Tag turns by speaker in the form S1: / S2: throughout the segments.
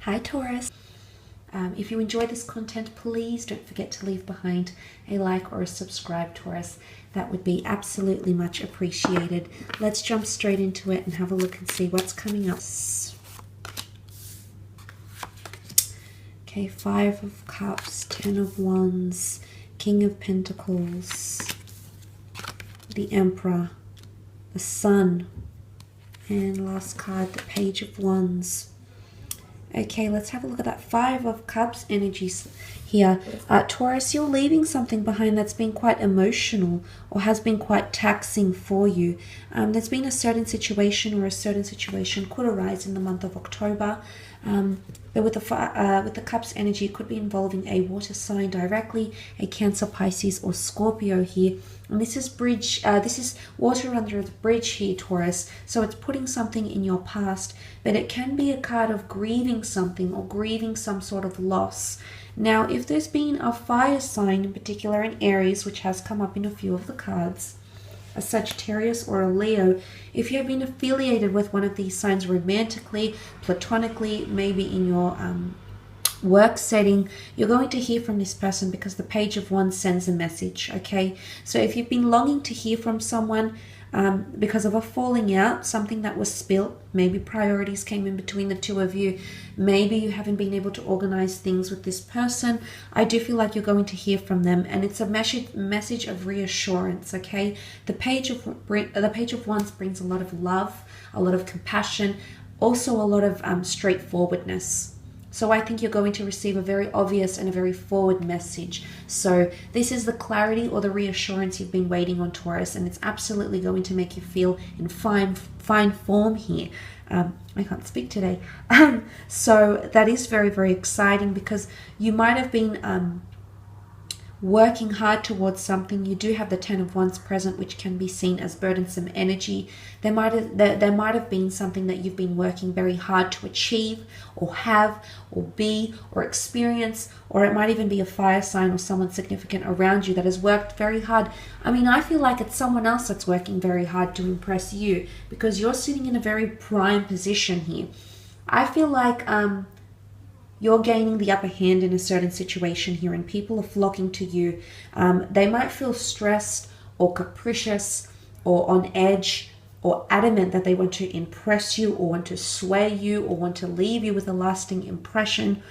S1: Hi Taurus. If you enjoy this content, please don't forget to leave behind a like or a subscribe, Taurus. That would be absolutely much appreciated. Let's jump straight into it and have a look and see what's coming up. Okay, 5 of Cups, 10 of Wands, King of Pentacles, the Emperor, the Sun, and last card, the Page of Wands. Okay, let's have a look at that 5 of Cups energies here. Taurus, you're leaving something behind that's been quite emotional or has been quite taxing for you. There's been a certain situation, or a certain situation could arise in the month of October. But with the Cups energy, it could be involving a water sign directly, a Cancer, Pisces, or Scorpio here. And this is this is water under the bridge here, Taurus. So it's putting something in your past, but it can be a card of grieving something or grieving some sort of loss. Now, if there's been a fire sign, in particular in Aries, which has come up in a few of the cards, a Sagittarius or a Leo, if you have been affiliated with one of these signs romantically, platonically, maybe in your work setting, you're going to hear from this person because the Page of Wands sends a message. Okay, so if you've been longing to hear from someone because of a falling out, something that was spilt, maybe priorities came in between the two of you, maybe you haven't been able to organize things with this person, I do feel like you're going to hear from them, and it's a message of reassurance. Okay, the Page of Wands brings a lot of love, a lot of compassion, also a lot of straightforwardness. So I think you're going to receive a very obvious and a very forward message. So this is the clarity or the reassurance you've been waiting on, Taurus, and it's absolutely going to make you feel in fine form here. I can't speak today. So that is very, very exciting, because you might have been working hard towards something. You do have the 10 of Wands present, which can be seen as burdensome energy. There might have been something that you've been working very hard to achieve or have or be or experience, or it might even be a fire sign or someone significant around you that has worked very hard. I mean, I feel like it's someone else that's working very hard to impress you, because you're sitting in a very prime position here. I feel like you're gaining the upper hand in a certain situation here, and people are flocking to you. They might feel stressed or capricious or on edge or adamant that they want to impress you or want to sway you or want to leave you with a lasting impression.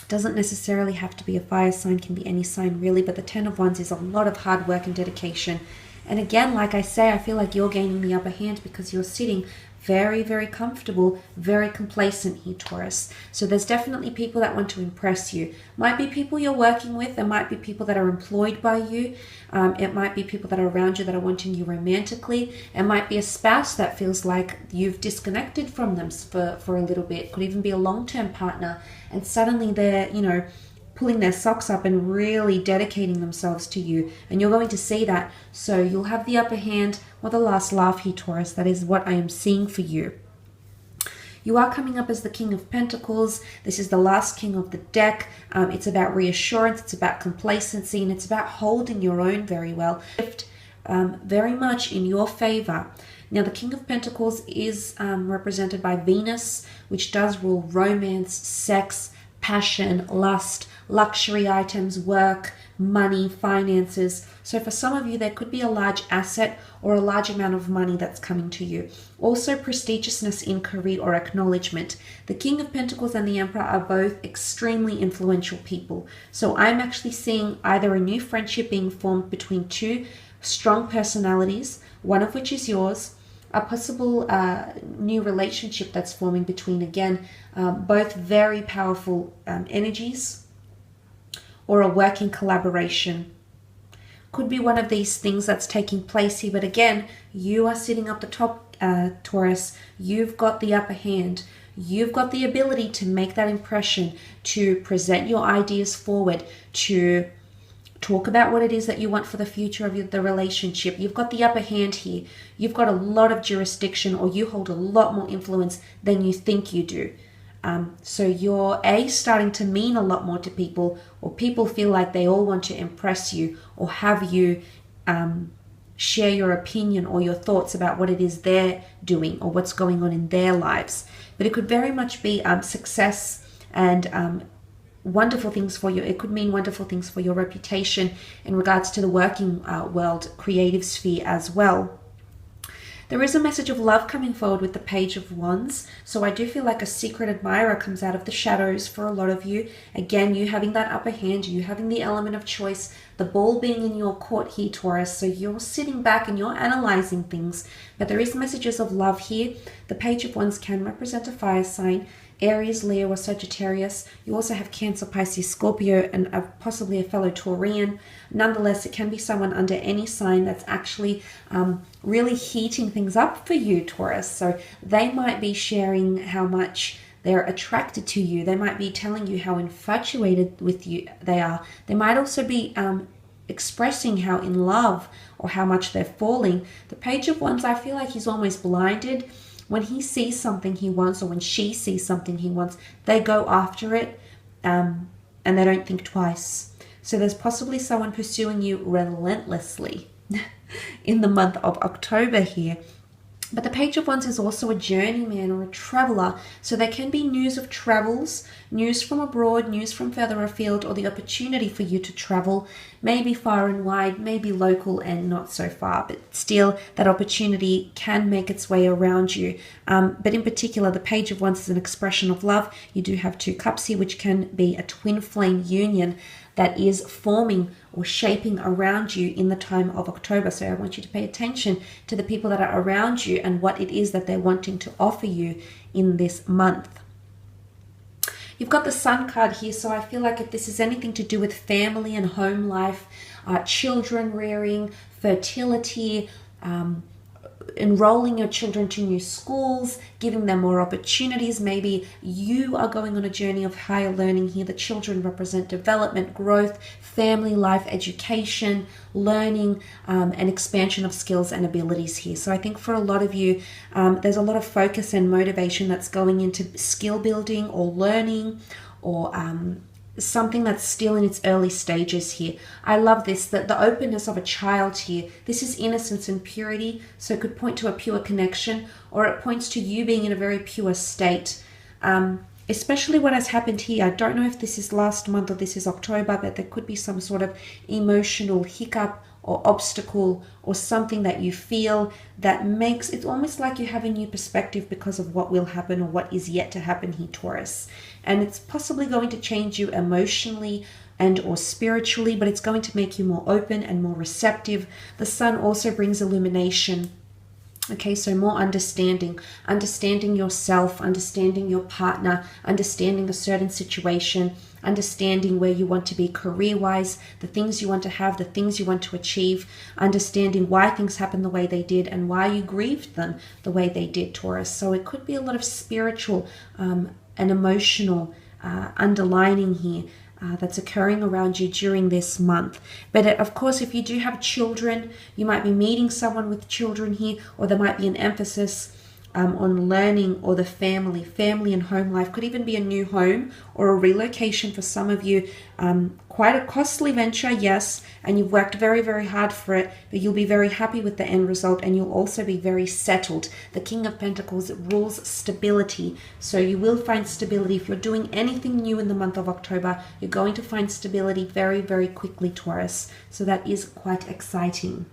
S1: Doesn't necessarily have to be a fire sign, can be any sign really, but the 10 of Wands is a lot of hard work and dedication. And again, like I say, I feel like you're gaining the upper hand because you're sitting very, very comfortable, very complacent here, Taurus. So there's definitely people that want to impress you. Might be people you're working with. There might be people that are employed by you. It might be people that are around you that are wanting you romantically. It might be a spouse that feels like you've disconnected from them for a little bit. Could even be a long-term partner, and suddenly they're, you know, pulling their socks up and really dedicating themselves to you, and you're going to see that. So you'll have the upper hand or the last laugh here, Taurus. That is what I am seeing for you. You are coming up as the King of Pentacles. This is the last king of the deck. It's about reassurance, it's about complacency, and it's about holding your own very well. Very much in your favor. Now, the King of Pentacles is represented by Venus, which does rule romance, sex, passion, lust, luxury items, work, money, finances. So for some of you, there could be a large asset or a large amount of money that's coming to you. Also, prestigiousness in career or acknowledgement. The King of Pentacles and the Emperor are both extremely influential people. So I'm actually seeing either a new friendship being formed between two strong personalities, one of which is yours, a possible new relationship that's forming between, again, both very powerful energies, or a working collaboration. Could be one of these things that's taking place here, but again, you are sitting up the top, Taurus. You've got the upper hand. You've got the ability to make that impression, to present your ideas forward, to talk about what it is that you want for the future of the relationship. You've got the upper hand here. You've got a lot of jurisdiction, or you hold a lot more influence than you think you do. So you're starting to mean a lot more to people, or people feel like they all want to impress you or have you share your opinion or your thoughts about what it is they're doing or what's going on in their lives. But it could very much be success and wonderful things for you. It could mean wonderful things for your reputation in regards to the working world, creative sphere as well. There is a message of love coming forward with the Page of Wands. So I do feel like a secret admirer comes out of the shadows for a lot of you. Again, you having that upper hand, you having the element of choice, the ball being in your court here, Taurus. So you're sitting back and you're analyzing things. But there is messages of love here. The Page of Wands can represent a fire sign. Aries, Leo, or Sagittarius. You also have Cancer, Pisces, Scorpio, and possibly a fellow Taurian. Nonetheless, it can be someone under any sign that's actually really heating things up for you, Taurus. So they might be sharing how much they're attracted to you. They might be telling you how infatuated with you they are. They might also be expressing how in love or how much they're falling. The Page of Wands, I feel like he's almost blinded. When he sees something he wants, or when she sees something he wants, they go after it and they don't think twice. So there's possibly someone pursuing you relentlessly in the month of October here. But the Page of Wands is also a journeyman or a traveler. So there can be news of travels, news from abroad, news from further afield, or the opportunity for you to travel, maybe far and wide, maybe local and not so far. But still, that opportunity can make its way around you. But in particular, the Page of Wands is an expression of love. You do have 2 cups here, which can be a twin flame union that is forming or shaping around you in the time of October. So I want you to pay attention to the people that are around you and what it is that they're wanting to offer you in this month. You've got the Sun card here, so I feel like if this is anything to do with family and home life, children rearing, fertility, enrolling your children to new schools, giving them more opportunities. Maybe you are going on a journey of higher learning here. The children represent development, growth, family life, education, learning, and expansion of skills and abilities here. So I think for a lot of you, there's a lot of focus and motivation that's going into skill building or learning or something that's still in its early stages here. I love this, that the openness of a child here. This is innocence and purity, so it could point to a pure connection, or it points to you being in a very pure state. Especially what has happened here. I don't know if this is last month or this is October, but there could be some sort of emotional hiccup or obstacle or something that you feel that makes it almost like you have a new perspective because of what will happen or what is yet to happen here, Taurus. And it's possibly going to change you emotionally and or spiritually, but it's going to make you more open and more receptive. The Sun also brings illumination. Okay, so more understanding yourself, understanding your partner, understanding a certain situation, understanding where you want to be career-wise, the things you want to have, the things you want to achieve, understanding why things happened the way they did and why you grieved them the way they did, Taurus. So it could be a lot of spiritual and emotional underlining here that's occurring around you during this month. But of course, if you do have children, you might be meeting someone with children here, or there might be an emphasis on learning or the family and home life. Could even be a new home or a relocation for some of you. Quite a costly venture, yes, and you've worked very, very hard for it, but you'll be very happy with the end result, and you'll also be very settled. The King of Pentacles rules stability, so you will find stability. If you're doing anything new in the month of October, you're going to find stability very, very quickly, Taurus. So that is quite exciting.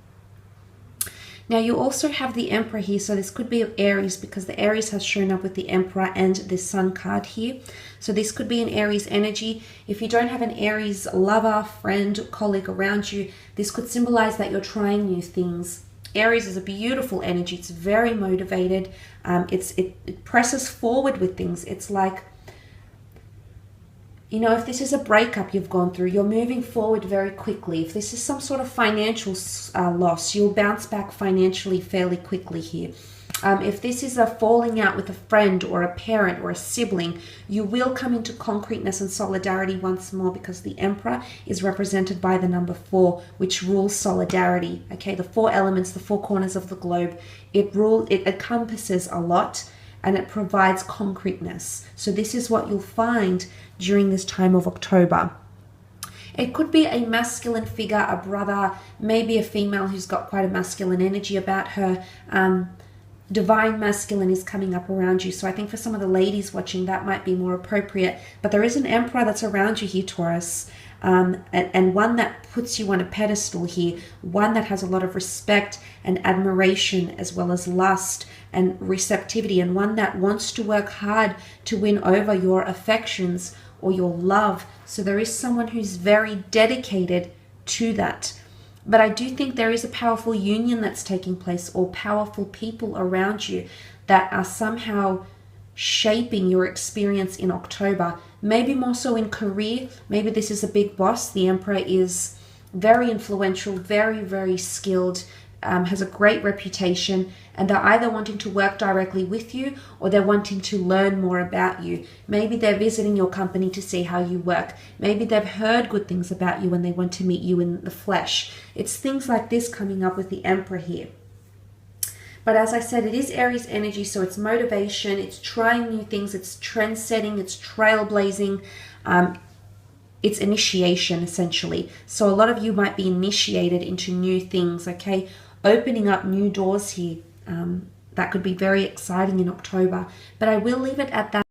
S1: Now you also have the Emperor here, so this could be of Aries because the Aries has shown up with the Emperor and the Sun card here. So this could be an Aries energy. If you don't have an Aries lover, friend, colleague around you, this could symbolize that you're trying new things. Aries is a beautiful energy. It's very motivated. It presses forward with things. It's like, you know, if this is a breakup you've gone through, you're moving forward very quickly. If this is some sort of financial loss, you'll bounce back financially fairly quickly here. If this is a falling out with a friend or a parent or a sibling, you will come into concreteness and solidarity once more because the Emperor is represented by the number 4, which rules solidarity. Okay, the 4 elements, the 4 corners of the globe. It encompasses a lot, and it provides concreteness. So this is what you'll find during this time of October. It could be a masculine figure, a brother, maybe a female who's got quite a masculine energy about her. Divine masculine is coming up around you. So I think for some of the ladies watching, that might be more appropriate. But there is an emperor that's around you here, Taurus. And one that puts you on a pedestal here, one that has a lot of respect and admiration as well as lust and receptivity, and one that wants to work hard to win over your affections or your love. So there is someone who's very dedicated to that. But I do think there is a powerful union that's taking place, or powerful people around you that are somehow shaping your experience in October. Maybe more so in career. Maybe this is a big boss. The Emperor is very influential, very, very skilled, has a great reputation, and they're either wanting to work directly with you or they're wanting to learn more about you. Maybe they're visiting your company to see how you work. Maybe they've heard good things about you and they want to meet you in the flesh. It's things like this coming up with the Emperor here. But as I said, it is Aries energy, so it's motivation, it's trying new things, it's trend setting, it's trailblazing, it's initiation essentially. So a lot of you might be initiated into new things, okay? Opening up new doors here. That could be very exciting in October. But I will leave it at that.